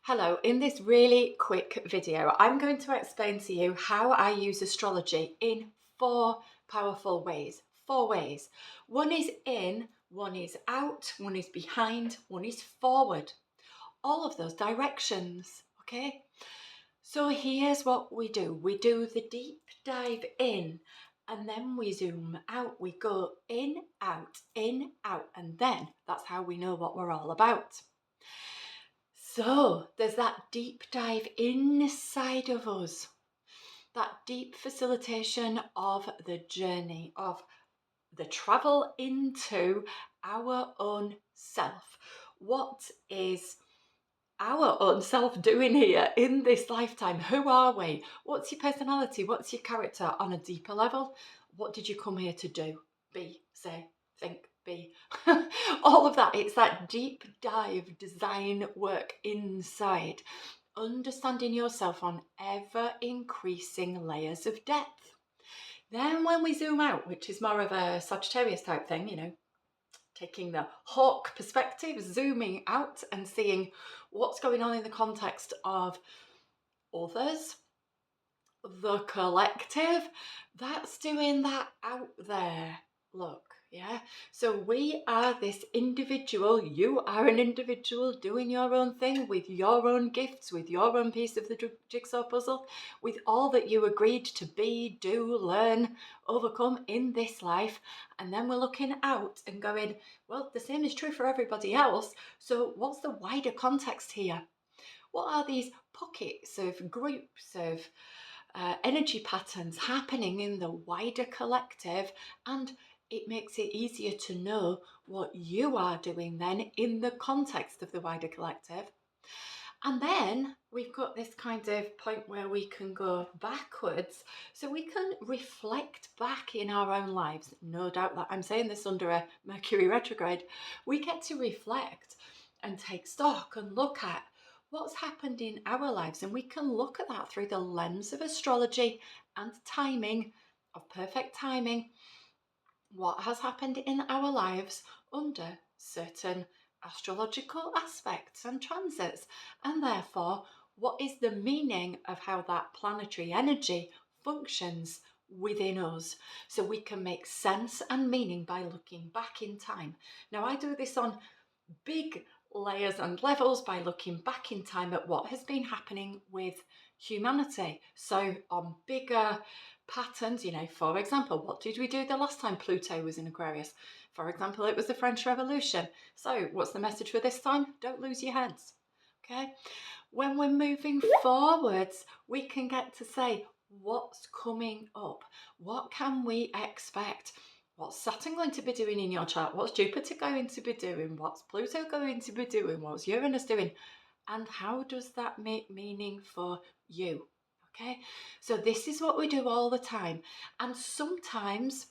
Hello, in this really quick video, I'm going to explain to you how I use astrology in four powerful ways. Four ways. One is in, one is out, one is behind, one is forward. All of those directions, okay? So here's what we do. We do the deep dive in and then we zoom out. We go in, out, and then that's how we know what we're all about. So there's that deep dive inside of us, that deep facilitation of the journey, of the travel into our own self. What is our own self doing here in this lifetime? Who are we? What's your personality? What's your character on a deeper level? What did you come here to do? Be, say, think, be. All of that. It's that deep dive design work inside, understanding yourself on ever increasing layers of depth. Then when we zoom out, which is more of a Sagittarius type thing, taking the hawk perspective, zooming out and seeing what's going on in the context of others, the collective, that's doing that out there look. Yeah, so we are this individual, you are an individual doing your own thing with your own gifts, with your own piece of the jigsaw puzzle, with all that you agreed to be, do, learn, overcome in this life. And then we're looking out and going, well, the same is true for everybody else. So what's the wider context here? What are these pockets of groups of energy patterns happening in the wider collective? And it makes it easier to know what you are doing then in the context of the wider collective. And then we've got this kind of point where we can go backwards, so we can reflect back in our own lives. No doubt that I'm saying this under a Mercury retrograde. We get to reflect and take stock and look at what's happened in our lives, and we can look at that through the lens of astrology and timing, of perfect timing. What has happened in our lives under certain astrological aspects and transits, and therefore what is the meaning of how that planetary energy functions within us, so we can make sense and meaning by looking back in time. Now, I do this on big layers and levels by looking back in time at what has been happening with humanity. So on bigger patterns, for example, what did we do the last time Pluto was in Aquarius? For example, it was the French Revolution. So what's the message for this time? Don't lose your heads. Okay. When we're moving forwards, we can get to say what's coming up. What can we expect? What's Saturn going to be doing in your chart? What's Jupiter going to be doing? What's Pluto going to be doing? What's Uranus doing? And how does that make meaning for you? Okay, so this is what we do all the time. And sometimes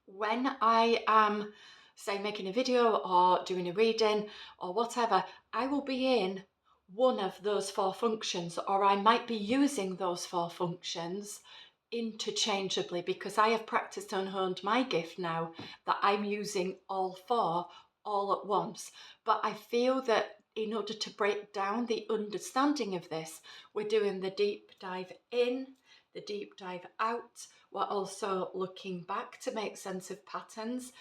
when I am, say, making a video or doing a reading or whatever, I will be in one of those four functions, or I might be using those four functions interchangeably, because I have practiced and honed my gift now that I'm using all four all at once. But I feel that in order to break down the understanding of this, we're doing the deep dive in, the deep dive out. We're also looking back to make sense of patterns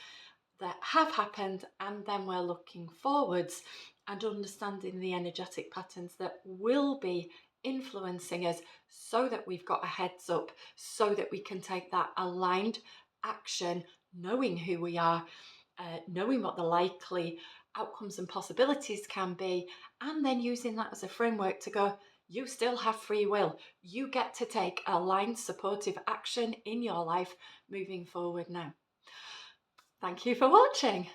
that have happened, and then we're looking forwards and understanding the energetic patterns that will be influencing us, so that we've got a heads up, so that we can take that aligned action, knowing who we are, knowing what the likely outcomes and possibilities can be, and then using that as a framework to go, you still have free will. You get to take aligned supportive action in your life moving forward now. Thank you for watching.